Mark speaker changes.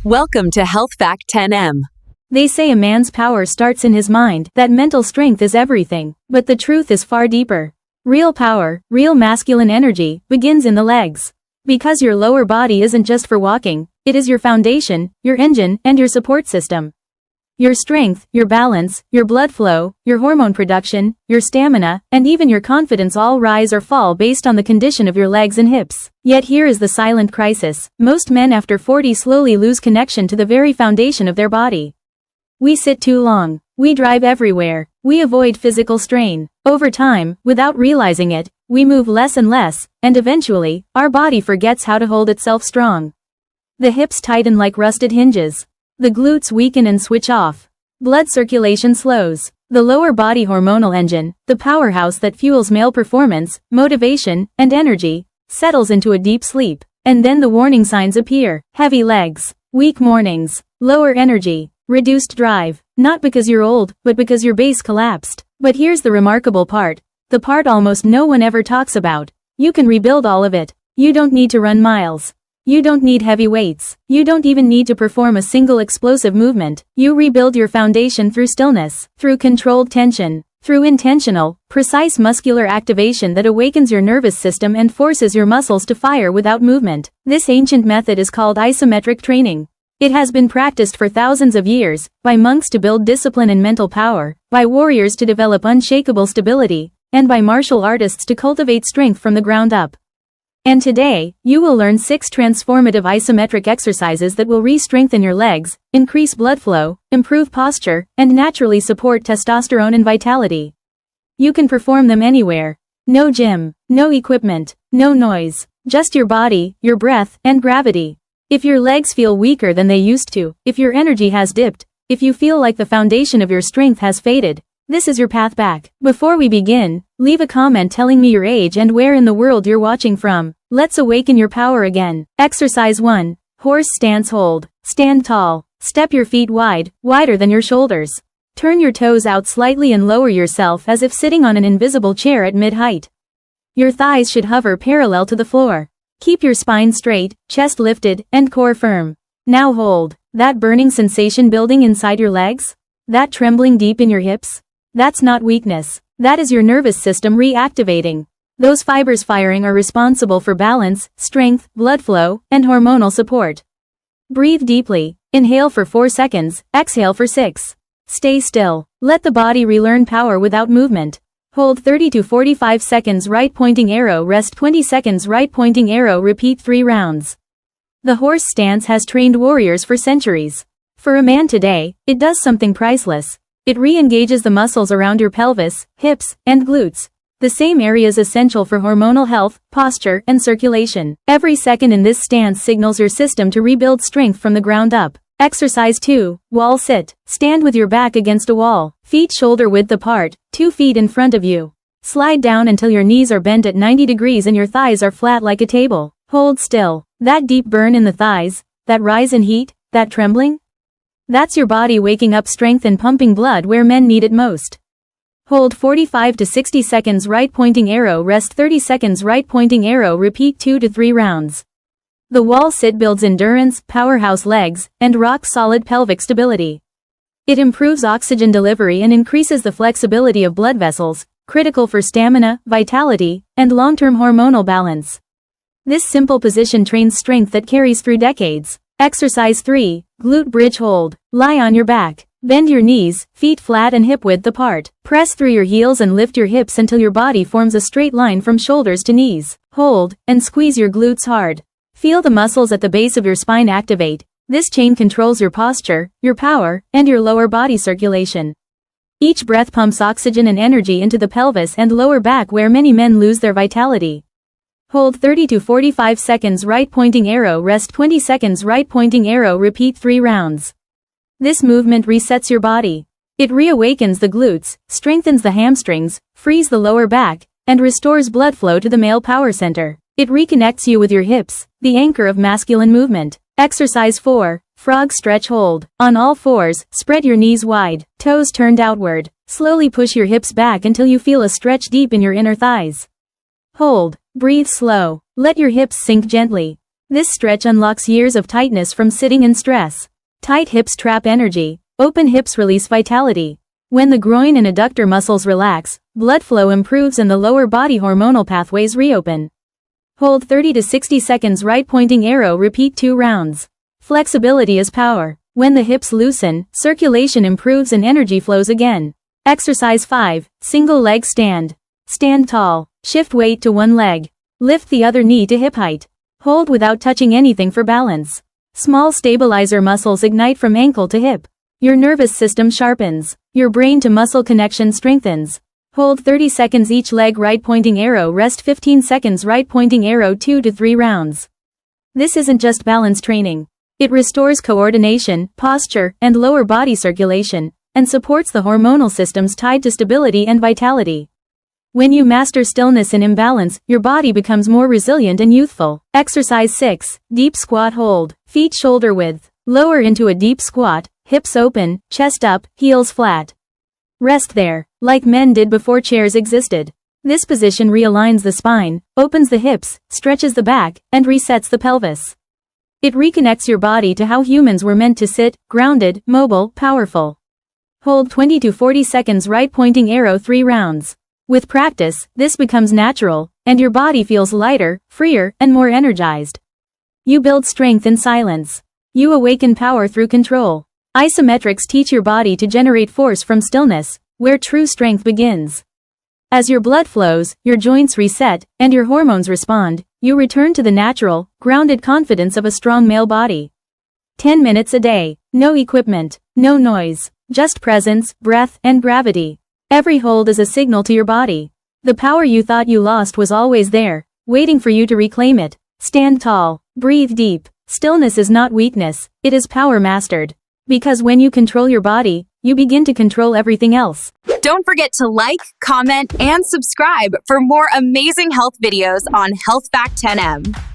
Speaker 1: Welcome to Health Fact 10M.
Speaker 2: They say a man's power starts in his mind, that mental strength is everything, but the truth is far deeper. Real power, real masculine energy, begins in the legs. Because your lower body isn't just for walking, it is your foundation, your engine, and your support system. Your strength, your balance, your blood flow, your hormone production, your stamina, and even your confidence all rise or fall based on the condition of your legs and hips. Yet here is the silent crisis: most men after 40 slowly lose connection to the very foundation of their body. We sit too long. We drive everywhere. We avoid physical strain. Over time, without realizing it, we move less and less, and eventually, our body forgets how to hold itself strong. The hips tighten like rusted hinges. The glutes weaken and switch off. Blood circulation slows. The lower body hormonal engine, the powerhouse that fuels male performance, motivation, and energy, settles into a deep sleep. And then the warning signs appear: heavy legs, weak mornings, lower energy, reduced drive. Not because you're old, but because your base collapsed. But here's the remarkable part. The part almost no one ever talks about. You can rebuild all of it. You don't need to run miles. You don't need heavy weights. You don't even need to perform a single explosive movement. You rebuild your foundation through stillness, through controlled tension, through intentional, precise muscular activation that awakens your nervous system and forces your muscles to fire without movement. This ancient method is called isometric training. It has been practiced for thousands of years, by monks to build discipline and mental power, by warriors to develop unshakable stability, and by martial artists to cultivate strength from the ground up. And today, you will learn 6 transformative isometric exercises that will re-strengthen your legs, increase blood flow, improve posture, and naturally support testosterone and vitality. You can perform them anywhere. No gym, no equipment, no noise, just your body, your breath, and gravity. If your legs feel weaker than they used to, if your energy has dipped, if you feel like the foundation of your strength has faded, this is your path back. Before we begin, leave a comment telling me your age and where in the world you're watching from. Let's awaken your power again. Exercise 1. Horse stance hold. Stand tall. Step your feet wide, wider than your shoulders. Turn your toes out slightly and lower yourself as if sitting on an invisible chair at mid-height. Your thighs should hover parallel to the floor. Keep your spine straight, chest lifted, and core firm. Now hold. That burning sensation building inside your legs? That trembling deep in your hips? That's not weakness. That is your nervous system reactivating. Those fibers firing are responsible for balance, strength, blood flow, and hormonal support. Breathe deeply. Inhale for 4 seconds, exhale for 6. Stay still. Let the body relearn power without movement. Hold 30 to 45 seconds, right pointing arrow, rest 20 seconds, right pointing arrow, repeat 3 rounds. The horse stance has trained warriors for centuries. For a man today, it does something priceless. It re-engages the muscles around your pelvis, hips, and glutes. The same areas essential for hormonal health, posture, and circulation. Every second in this stance signals your system to rebuild strength from the ground up. Exercise 2. Wall sit. Stand with your back against a wall, feet shoulder width apart, 2 feet in front of you. Slide down until your knees are bent at 90 degrees and your thighs are flat like a table. Hold still. That deep burn in the thighs, that rise in heat, that trembling? That's your body waking up strength and pumping blood where men need it most. Hold 45 to 60 seconds, right pointing arrow, rest 30 seconds, right pointing arrow, repeat 2 to 3 rounds. The wall sit builds endurance, powerhouse legs, and rock-solid pelvic stability. It improves oxygen delivery and increases the flexibility of blood vessels, critical for stamina, vitality, and long-term hormonal balance. This simple position trains strength that carries through decades. Exercise 3. Glute bridge hold. Lie on your back. Bend your knees, feet flat and hip width apart. Press through your heels and lift your hips until your body forms a straight line from shoulders to knees. Hold, and squeeze your glutes hard. Feel the muscles at the base of your spine activate. This chain controls your posture, your power, and your lower body circulation. Each breath pumps oxygen and energy into the pelvis and lower back where many men lose their vitality. Hold 30 to 45 seconds, right pointing arrow, rest 20 seconds, right pointing arrow, repeat 3 rounds. This movement resets your body. It reawakens the glutes, strengthens the hamstrings, frees the lower back, and restores blood flow to the male power center. It reconnects you with your hips, the anchor of masculine movement. Exercise 4. Frog stretch hold. On all fours, spread your knees wide, toes turned outward. Slowly push your hips back until you feel a stretch deep in your inner thighs. Hold. Breathe slow. Let your hips sink gently. This stretch unlocks years of tightness from sitting and stress. Tight hips trap energy. Open hips release vitality. When the groin and adductor muscles relax, blood flow improves and the lower body hormonal pathways reopen. Hold 30 to 60 seconds, right pointing arrow, repeat 2 rounds. Flexibility is power. When the hips loosen, circulation improves and energy flows again. Exercise 5, single leg stand. Stand tall. Shift weight to one leg. Lift the other knee to hip height. Hold without touching anything for balance. Small stabilizer muscles ignite from ankle to hip. Your nervous system sharpens. Your brain to muscle connection strengthens. Hold 30 seconds each leg, right pointing arrow, rest 15 seconds, right pointing arrow, 2 to 3 rounds. This isn't just balance training. It restores coordination, posture, and lower body circulation, and supports the hormonal systems tied to stability and vitality. When you master stillness and imbalance, your body becomes more resilient and youthful. Exercise 6, deep squat hold. Feet shoulder width. Lower into a deep squat, hips open, chest up, heels flat. Rest there, like men did before chairs existed. This position realigns the spine, opens the hips, stretches the back, and resets the pelvis. It reconnects your body to how humans were meant to sit, grounded, mobile, powerful. Hold 20 to 40 seconds, right pointing arrow, 3 rounds. With practice, this becomes natural, and your body feels lighter, freer, and more energized. You build strength in silence. You awaken power through control. Isometrics teach your body to generate force from stillness, where true strength begins. As your blood flows, your joints reset, and your hormones respond, you return to the natural, grounded confidence of a strong male body. 10 minutes a day. No equipment, no noise, just presence, breath, and gravity. Every hold is a signal to your body. The power you thought you lost was always there, waiting for you to reclaim it. Stand tall. Breathe deep. Stillness is not weakness, it is power mastered. Because when you control your body, you begin to control everything else.
Speaker 1: Don't forget to like, comment, and subscribe for more amazing health videos on Health Fact 10M.